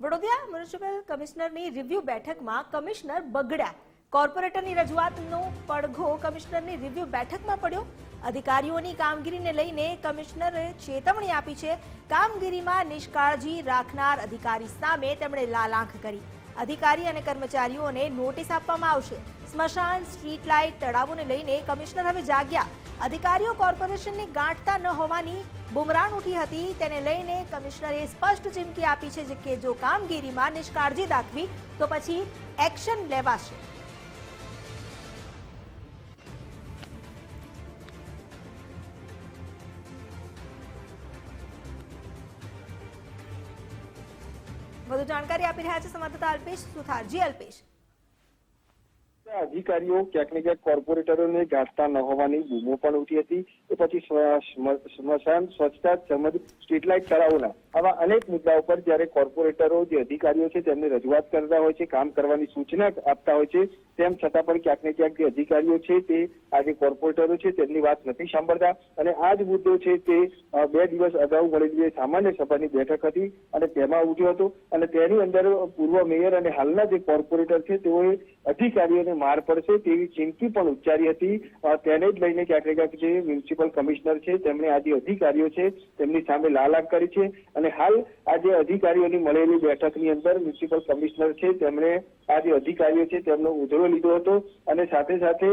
Vadodara municipal કમિશનરની review બેઠકમાં commissioner બગડ્યા. કોર્પોરેટરની રજૂઆતનો પડઘો કમિશનરની review બેઠકમાં પડ્યો. અધિકારીઓની કામગીરીને લઈને કમિશનરે ચેતવણી આપી છે. કામગીરીમાં નિષ્કાળજી રાખનાર અધિકારી સામે તેમણે લાલાંખ કરી. અધિકારી અને કર્મચારીઓને નોટિસ આપવામાં આવશે. સ્મશાન, સ્ટ્રીટ લાઇટ, તળાવોને લઈને કમિશનર હવે જાગ્યા. અધિકારીઓ કોર્પોરેશનની ગાંઠતા ન હોવાની બુમરાણ ઉઠી હતી. તેને લઈને કમિશનરે સ્પષ્ટ ચીમકી આપી છે કે જો કામગીરીમાં નિષ્કાળજી દાખવી તો પછી એક્શન લેવાશે. વધુ જાણકારી આપી રહ્યા છે સંવાદદાતા અલ્પેશ સુથારજી. અલ્પેશ, અધિકારીઓ ક્યાંક ને ક્યાંક કોર્પોરેટરોને ગાંઠતા ન હોવાની બૂમો પણ ઉઠી હતી. એ પછી સ્મશાન, સ્વચ્છતા તેમજ સ્ટ્રીટ લાઇટ, તળાવોના આવા અનેક મુદ્દાઓ પર જ્યારે કોર્પોરેટરો જે અધિકારીઓ છે તેમને રજૂઆત કરતા હોય છે, કામ કરવાની સૂચના આપતા હોય છે, તેમ છતાં પણ ક્યાંક ને ક્યાંક જે અધિકારીઓ છે તે આજે કોર્પોરેટરો છે તેમની વાત નથી સાંભળતા. અને આ જ મુદ્દો છે તે 2 દિવસ અગાઉ મળેલી સામાન્ય સભાની બેઠક હતી અને તેમાં ઉઠ્યો હતો. અને તેની અંદર પૂર્વ મેયર અને હાલના જે કોર્પોરેટર છે તેઓએ અધિકારીઓને માર પડશે તેવી ચીમકી પણ ઉચ્ચારી હતી. તેને જ લઈને ક્યાંક ને ક્યાંક જે મ્યુનિસિપલ કમિશનર છે તેમણે આજે અધિકારીઓ છે તેમની સામે લાલાંક કરી છે. અને હાલ આજે અધિકારીઓની મળેલી બેઠકની અંદર મ્યુનિસિપલ કમિશનર છે તેમણે આ જે અધિકારીઓ છે તેમનો ઉધડો લીધો હતો. અને સાથે સાથે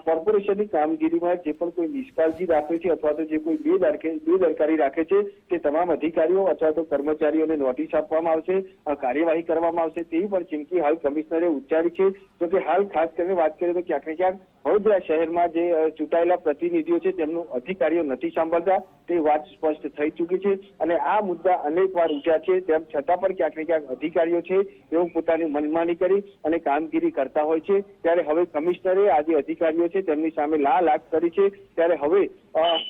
કોર્પોરેશનની કામગીરીમાં જે પણ કોઈ નિષ્કાળજી રાખે છે અથવા તો જે કોઈ બેદરકારી રાખે છે તે તમામ અધિકારીઓ અથવા તો કર્મચારીઓને નોટિસ આપવામાં આવશે, કાર્યવાહી કરવામાં આવશે તેવી પણ ચીમકી હાલ કમિશનરે ઉચ્ચારી છે. તો કે હાલ ખાસ કરીને વાત કરીએ તો ક્યાંક ને ક્યાંક વડોદરા શહેરમાં જે ચૂંટાયેલા પ્રતિનિધિઓ છે તેમનું અધિકારીઓ નથી સાંભળતા તે વાત સ્પષ્ટ થઈ ચૂકી છે. અને આ મુદ્દા અનેક વાર ઉઠ્યા છે તેમ છતાં પણ ક્યાંક ને ક્યાંક અધિકારીઓ છે તેઓ પોતાની મનમાની કરી અને કામગીરી કરતા હોય છે. ત્યારે હવે કમિશનરે આજે અધિકારીઓ છે તેમની સામે લાલાંક કરી છે. ત્યારે હવે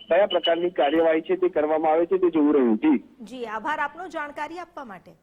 કયા પ્રકારની કાર્યવાહી છે તે કરવામાં આવે છે તે જોવું રહ્યું. જી આભાર આપનો જાણકારી આપવા માટે.